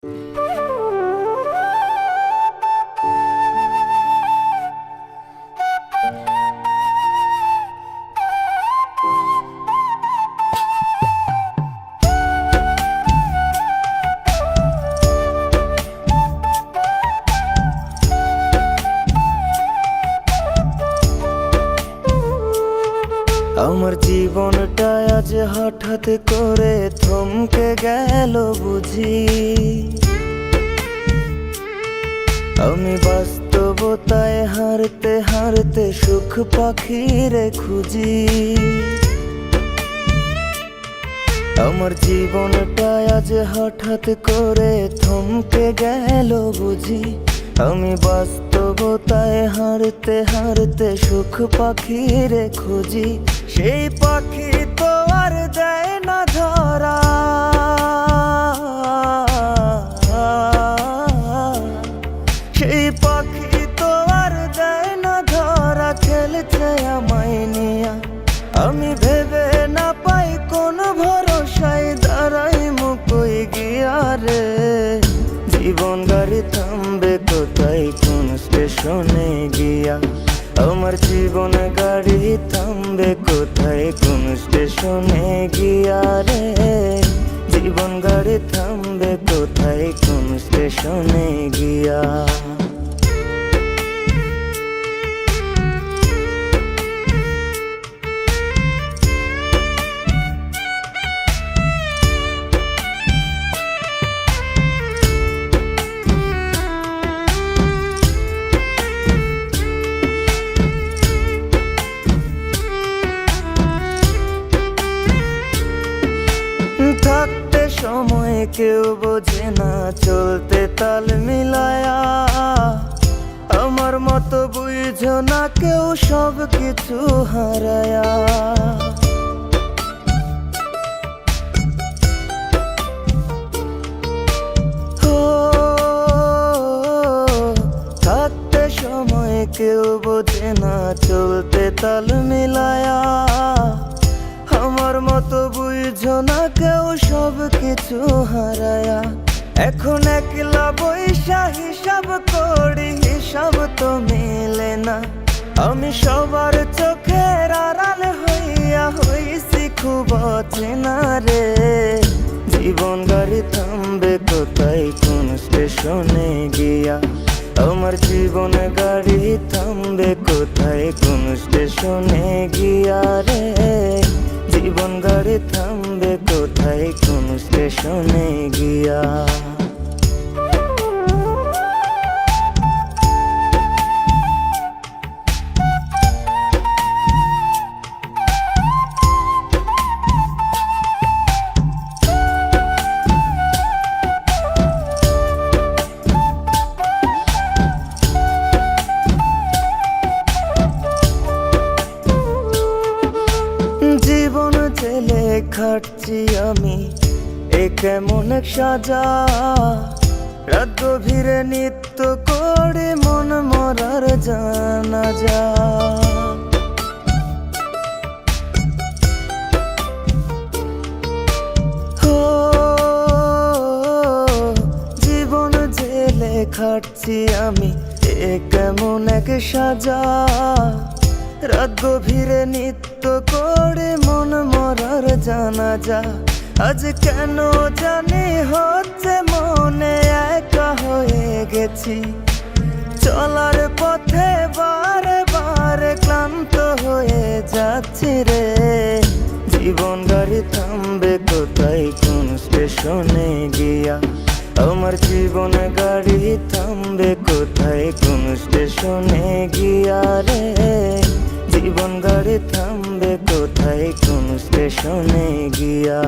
আমার জীবনটা আজ হঠাৎ করে থমকে গেল বুঝি। আমি বাস্তবতায় হারতে হারতে সুখ পাখিরে খুঁজি। আমার জীবনটা আজ হঠাৎ করে থমকে গেল বুঝি। আমি বাস্তবতায় হারতে হারতে সুখ পাখিরে খুঁজি। সেই পাখি তো আর দেয় না ধরা, সেই পাখি তো আর দেয় না ধরা। খেলছে আমায় নিয়া, আমি ভেবে না পাই কোন ভরসায় দাঁড়াই মুকই গিয়া রে। জীবন গাড়ি থামবে কোথায় কোন স্টেশনে গিয়া। আমার জীবন গাড়ি থামবে কোথায় কোন স্টেশনে গিয়া রে। জীবন গাড়ি থামবে কোথায় কোন স্টেশনে গিয়া। থাকতে সময় কেউ বোঝে না, চলতে তাল মিলায়া। আমার মতো বুঝো না কেউ সব কিছু হারায়া। থাকতে সময় কেউ বোঝে না, চলতে তাল মিলায়া। আমার মতো বুঝো না কেউ সব কিছু হারায়া। এখন একলা বৈশা হিসাব করি, হিসাব তো মেলে না। আমি সবার চোখের আড়াল হইয়া হইছি খুব অচেনা রে। জীবন গাড়ি থামবে কোথায় কোন স্টেশনে গিয়া। আমার জীবন গাড়ি থামবে কোথায় কোন স্টেশনে গিয়া রে। জীবন গাড়ি থামবে কোথায় কোন স্টেশনে গিয়া। জীবন জেলে খাটছি আমি, এ কেমন এক সাজা। রাত গভীরে নিত্য করে মন মরার জানাজা। জীবন জেলে খাটছি আমি, এ কেমন এক সাজা। রাত গভীরে নিত্য করে মন মরার জানাজা। আজ কেন জানি হচ্ছে মনে একা হয়ে গেছি। চলার পথে বারে বারে ক্লান্ত হয়ে যাচ্ছি রে। জীবন গাড়ি থামবে কোথায় কোন স্টেশনে গিয়া। আমার জীবন গাড়ি থামবে কোথায় কোন স্টেশনে গিয়া রে। জীবন গাড়ি থামবে কোথায় কোন স্টেশনে গিয়া।